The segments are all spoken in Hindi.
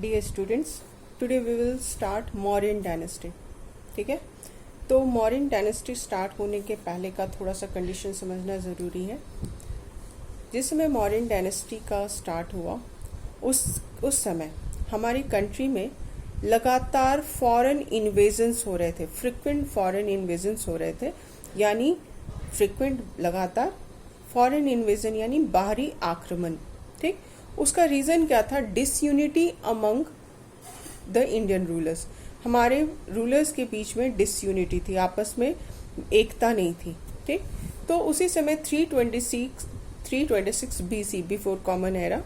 Dear students, today we will start Mauryan dynasty. ठीक है, तो मौर्यन डायनेस्टी स्टार्ट होने के पहले का थोड़ा सा कंडीशन समझना ज़रूरी है। जिस समय मौर्यन डायनेस्टी का स्टार्ट हुआ उस समय हमारी कंट्री में लगातार फॉरेन इन्वेजन्स हो रहे थे, फ्रिक्वेंट फॉरेन इन्वेजन्स हो रहे थे। यानी फ्रिक्वेंट लगातार फॉरेन इन्वेजन यानी बाहरी आक्रमण। ठीक, उसका रीज़न क्या था? Disunity among the Indian rulers. हमारे रूलर्स के बीच में डिसयूनिटी थी, आपस में एकता नहीं थी। ठीक, तो उसी समय 326 BC before common era,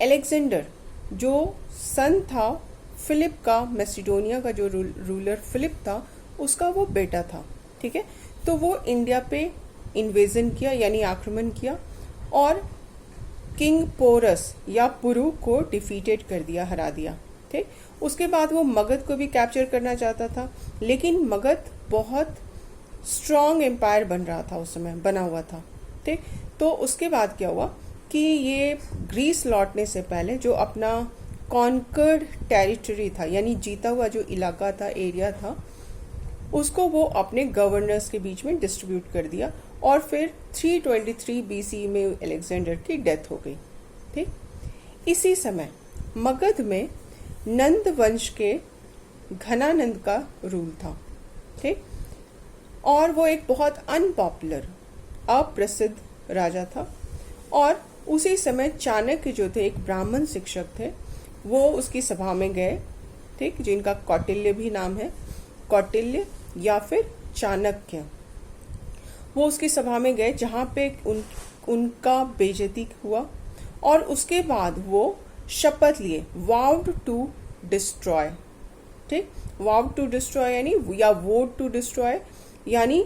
Alexander जो सन था फिलिप का, मैसिडोनिया का जो रूलर फिलिप था, उसका वो बेटा था। ठीक है, तो वो इंडिया पे इन्वेजन किया यानी आक्रमण किया और किंग पोरस या पुरु को डिफीटेड कर दिया, हरा दिया। ठीक, उसके बाद वो मगध को भी कैप्चर करना चाहता था, लेकिन मगध बहुत स्ट्रॉन्ग एम्पायर बन रहा था, उस समय बना हुआ था। ठीक, तो उसके बाद क्या हुआ कि ये ग्रीस लौटने से पहले जो अपना कॉन्कर्ड टेरिटरी था यानी जीता हुआ जो इलाका था, एरिया था, उसको वो अपने गवर्नर्स के बीच में डिस्ट्रीब्यूट कर दिया और फिर 323 BC में अलेक्जेंडर की डेथ हो गई। ठीक, इसी समय मगध में नंद वंश के घनानंद का रूल था। ठीक, और वो एक बहुत अनपॉपुलर, अप्रसिद्ध राजा था। और उसी समय चाणक्य जो थे, एक ब्राह्मण शिक्षक थे, वो उसकी सभा में गए। ठीक, जिनका कौटिल्य भी नाम है, कौटिल्य या फिर चाणक्य। वो उसकी सभा में गए जहाँ पे उनका बेइज्जती हुआ और उसके बाद वो शपथ लिए, वाउड टू डिस्ट्रॉय। ठीक, वाउड टू डिस्ट्रॉय यानी या वोट टू डिस्ट्रॉय यानी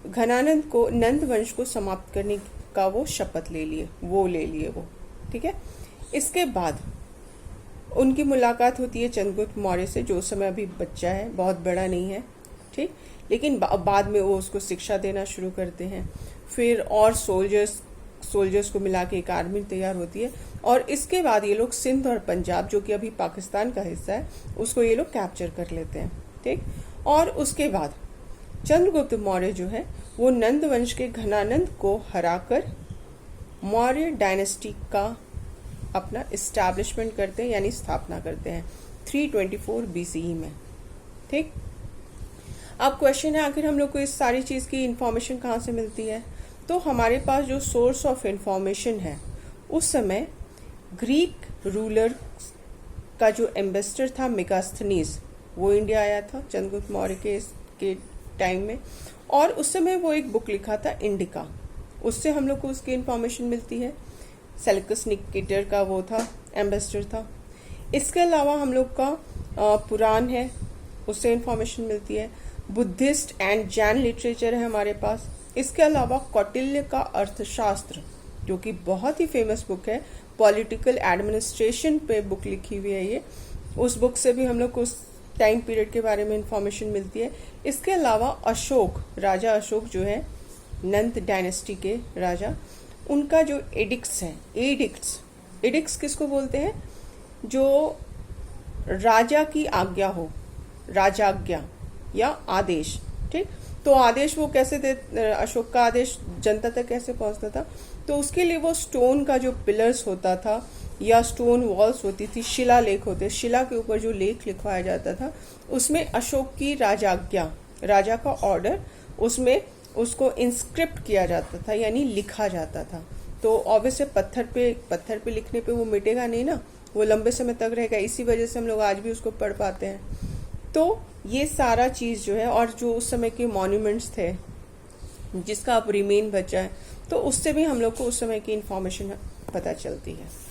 घनानंद को, नंद वंश को समाप्त करने का वो शपथ ले लिए वो। ठीक है, इसके बाद उनकी मुलाकात होती है चंद्रगुप्त मौर्य से, जो उस समय अभी बच्चा है, बहुत बड़ा नहीं है। ठीक, लेकिन बाद में वो उसको शिक्षा देना शुरू करते हैं। फिर और सोल्जर्स को मिला के एक आर्मी तैयार होती है और इसके बाद ये लोग सिंध और पंजाब, जो कि अभी पाकिस्तान का हिस्सा है, उसको ये लोग कैप्चर कर लेते हैं। ठीक, और उसके बाद चंद्रगुप्त मौर्य जो है वो नंद वंश के घनानंद को हराकर मौर्य डायनेस्टी का अपना इस्टेब्लिशमेंट करते हैं यानी स्थापना करते हैं 324 BCE में। ठीक, अब क्वेश्चन है, आखिर हम लोग को इस सारी चीज़ की इंफॉर्मेशन कहाँ से मिलती है? तो हमारे पास जो सोर्स ऑफ इंफॉर्मेशन है, उस समय ग्रीक रूलर का जो एम्बेसडर था मेगास्थनीज, वो इंडिया आया था चंद्रगुप्त मौर्य के टाइम में, और उस समय वो एक बुक लिखा था इंडिका, उससे हम लोग को उसकी इंफॉर्मेशन मिलती है। सेल्युकस निकेटर का वो था, एम्बेसडर था। इसके अलावा हम लोग का पुराण है, उससे इंफॉर्मेशन मिलती है। बुद्धिस्ट एंड जैन लिटरेचर है हमारे पास। इसके अलावा कौटिल्य का अर्थशास्त्र, जो कि बहुत ही फेमस बुक है, पॉलिटिकल एडमिनिस्ट्रेशन पे बुक लिखी हुई है ये, उस बुक से भी हम लोग को उस टाइम पीरियड के बारे में इंफॉर्मेशन मिलती है। इसके अलावा अशोक, राजा अशोक जो है नंद डायनेस्टी के राजा, उनका जो एडिक्ट्स है, एडिक्ट्स किसको बोलते हैं? जो राजा की आज्ञा हो, राजाज्ञा या आदेश। ठीक, तो आदेश वो कैसे दे, अशोक का आदेश जनता तक कैसे पहुंचता था? तो उसके लिए वो स्टोन का जो पिलर्स होता था या स्टोन वॉल्स होती थी, शिला लेख होते, शिला के ऊपर जो लेख लिखवाया जाता था, उसमें अशोक की राजाज्ञा, राजा का ऑर्डर, उसमें उसको इंस्क्रिप्ट किया जाता था यानी लिखा जाता था। तो ऑब्वियसली पत्थर पे लिखने पे वो मिटेगा नहीं ना, वो लंबे समय तक रहेगा। इसी वजह से हम लोग आज भी उसको पढ़ पाते हैं। तो ये सारा चीज़ जो है, और जो उस समय के मॉन्यूमेंट्स थे जिसका अब रिमेन बचा है, तो उससे भी हम लोग को उस समय की इंफॉर्मेशन पता चलती है।